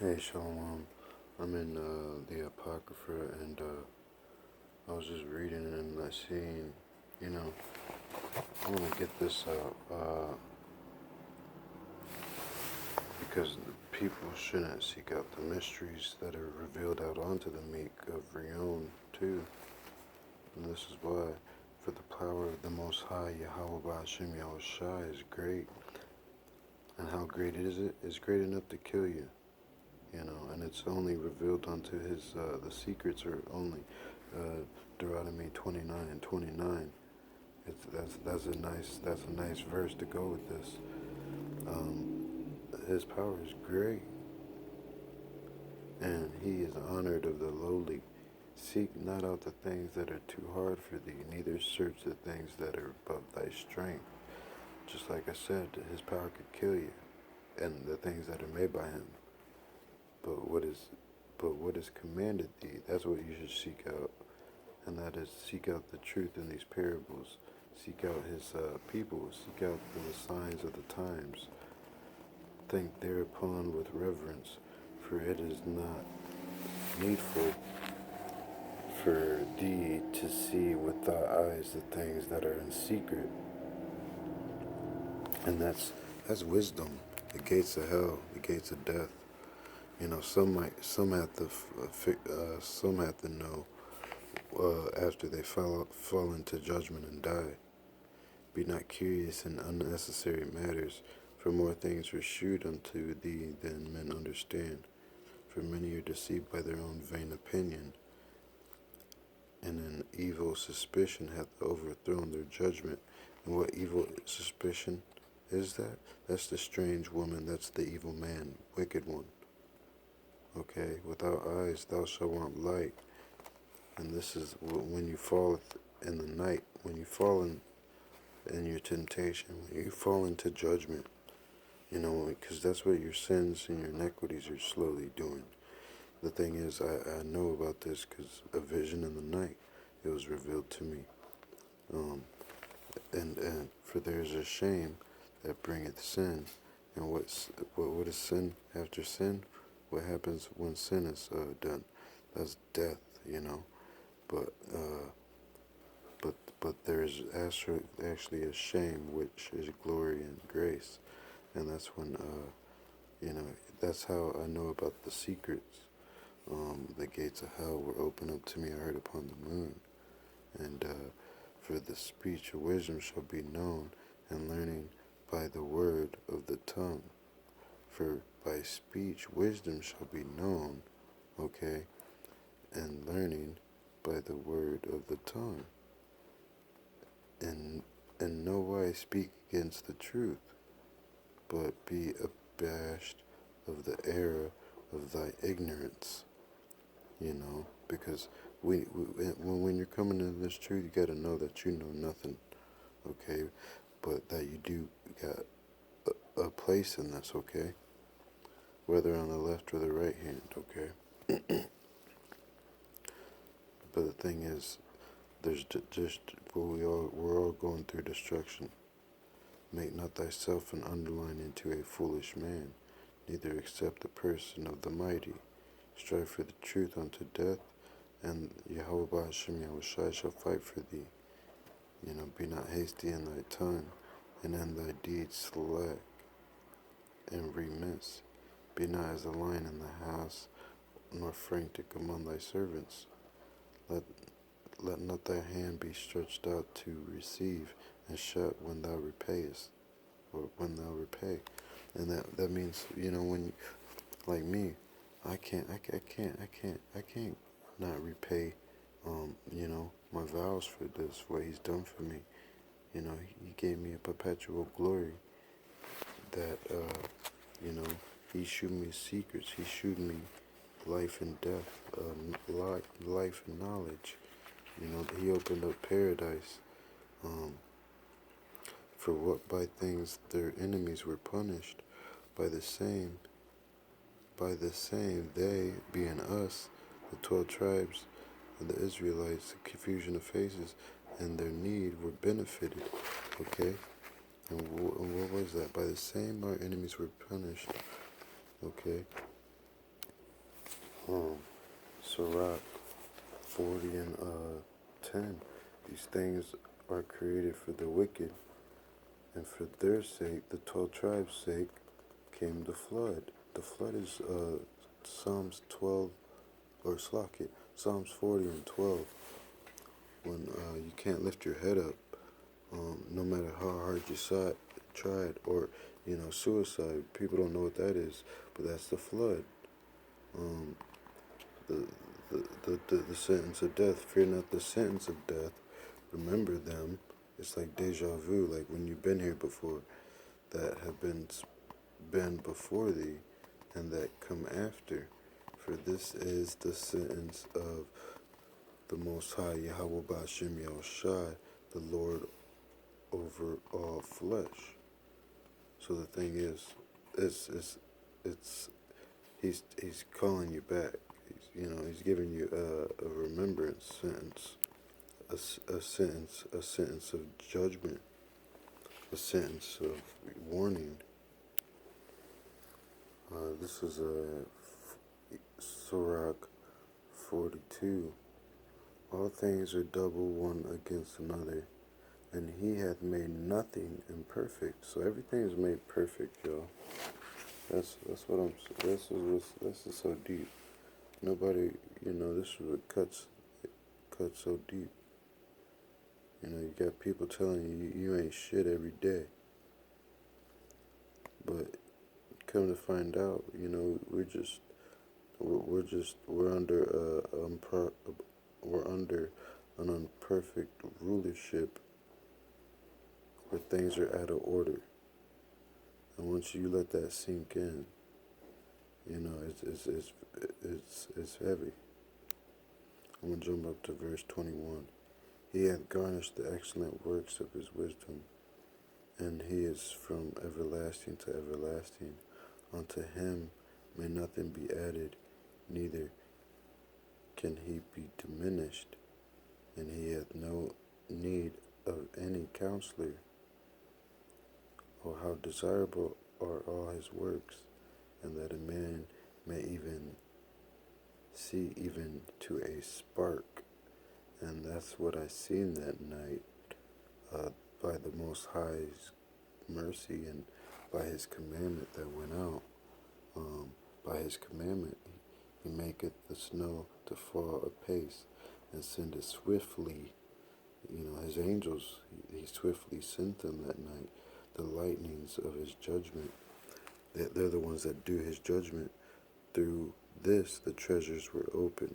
Hey, Shalom. I'm in the Apocrypha, and I was just reading and I seen, you know, I want to get this out because people shouldn't seek out the mysteries that are revealed out onto the meek of Rion, too. And this is why, for the power of the Most High, YAHAWAH Hashem Yahushai is great. And how great is it? It's great enough to kill you. And it's only revealed unto his, the secrets are only, Deuteronomy 29:29. That's a nice verse to go with this. His power is great, and he is honored of the lowly. Seek not out the things that are too hard for thee, neither search the things that are above thy strength. Just like I said, his power could kill you, and the things that are made by him. But what is commanded thee, that's what you should seek out. And that is seek out the truth in these parables. Seek out his people. Seek out the signs of the times. Think thereupon with reverence, for it is not needful for thee to see with thy eyes the things that are in secret. And that's wisdom. The gates of hell, the gates of death. Some have to know after they fall into judgment and die. Be not curious in unnecessary matters, for more things are shewed unto thee than men understand. For many are deceived by their own vain opinion, and an evil suspicion hath overthrown their judgment. And what evil suspicion is that? That's the strange woman, that's the evil man, wicked one. Okay, without eyes thou shalt want light. And this is when you fall in the night, when you fall in your temptation, when you fall into judgment, because that's what your sins and your iniquities are slowly doing. The thing is, I know about this because a vision in the night, it was revealed to me. And for there is a shame that bringeth sin. And what is sin after sin? What happens when sin is done? That's death, But there is actually a shame, which is glory and grace, and that's when that's how I know about the secrets. The gates of hell were opened up to me. I heard upon the moon, and for the speech of wisdom shall be known, and learning by the word of the tongue. For by speech wisdom shall be known, okay, and learning by the word of the tongue. And no wise speak against the truth, but be abashed of the error of thy ignorance. Because when you're coming into this truth, you got to know that you know nothing, okay, but that you do got a place in this, okay, whether on the left or the right hand, okay. But the thing is, there's we're all going through destruction. Make not thyself an underline into a foolish man, neither accept the person of the mighty. Strive for the truth unto death, and YAHAWAH Hashem Yahushai shall fight for thee. Be not hasty in thy tongue, and in thy deeds slack and remiss. Be not as a lion in the house, nor frantic among thy servants. Let not thy hand be stretched out to receive, and shut when thou repayest, or when thou repay. And that means, when you, like me, I can't not repay, my vows for this, what he's done for me. He gave me a perpetual glory that, he shewed me secrets. He shewed me life and death, life and knowledge. He opened up paradise, for what by things their enemies were punished, by the same they, being us, the 12 tribes of the Israelites, the confusion of faces and their need were benefited, okay? And what was that? By the same our enemies were punished, okay? Um, Sirach 40 and 10. These things are created for the wicked, and for their sake, the 12 tribes' sake, came the flood. The flood is Psalms 12, or Slack Psalms 40 and 12. When you can't lift your head up, no matter how hard you tried, or suicide. People don't know what that is, but that's the flood. Um, the, the sentence of death. Fear not the sentence of death. Remember them. It's like deja vu, like when you've been here before, that have been before thee, and that come after. For this is the sentence of the Most High, YAHAWAH Ba'ashem Yahushai, the Lord over all flesh. So the thing is, it's he's calling you back. He's giving you a remembrance sentence, a sentence of judgment, a sentence of warning. This is a Sirach 42. All things are double one against another, and he hath made nothing imperfect. So everything is made perfect, y'all. That's what I'm. This is so deep. Nobody, this is what cuts so deep. You got people telling you ain't shit every day, but come to find out, we're under an imperfect rulership where things are out of order. And once you let that sink in, it's heavy. I'm gonna jump up to verse 21. He hath garnished the excellent works of his wisdom, and he is from everlasting to everlasting. Unto him may nothing be added, neither can he be diminished, and he hath no need of any counselor. Oh, how desirable are all his works, and that a man may even see even to a spark. And that's what I seen that night, by the Most High's mercy and by his commandment that went out. By his commandment, he maketh the snow to fall apace and sendeth swiftly, his angels, he swiftly sent them that night, the lightnings of his judgment. They're the ones that do his judgment. Through this, the treasures were open.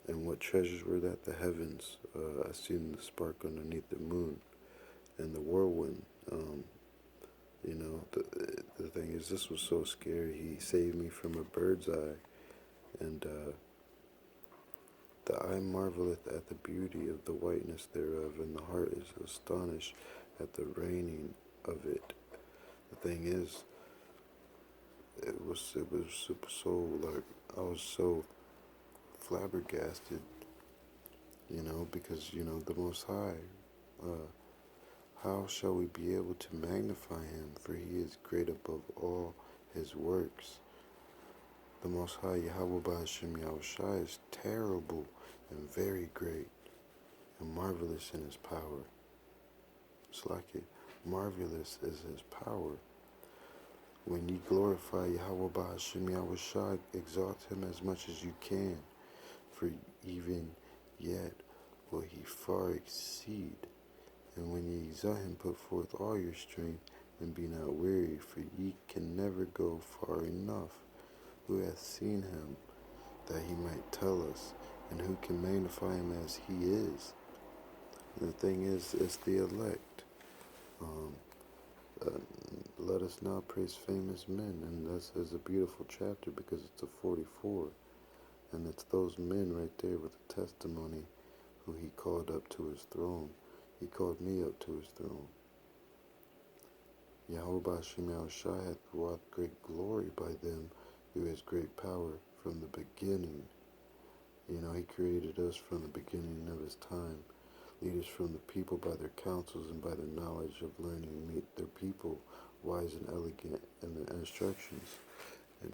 And what treasures were that? The heavens. I seen the spark underneath the moon and the whirlwind. The thing is, this was so scary. He saved me from a bird's eye. And the eye marveleth at the beauty of the whiteness thereof, and the heart is astonished at the reigning of it. The thing is, it was super so, like, I was so flabbergasted, because, the Most High, how shall we be able to magnify him? For he is great above all his works. The Most High, YAHAWAH Ba'ashem Yahushai, is terrible and very great and marvelous in his power. It's like it. Marvelous is his power. When ye glorify YAHAWAH Ba'ashem Yahushai, exalt him as much as you can, for even yet will he far exceed. And when ye exalt him, put forth all your strength, and be not weary, for ye can never go far enough. Who hath seen him, that he might tell us, and who can magnify him as he is? And the thing is, it's the elect. Let us now praise famous men, and this is a beautiful chapter because it's a 44, and it's those men right there with the testimony who he called up to his throne. He called me up to his throne. YAHAWAH Ba'ashem Yahushai hath wrought great glory by them through his great power from the beginning. He created us from the beginning of his time. Leaders from the people by their counsels and by their knowledge of learning meet their people, wise and elegant in their instructions.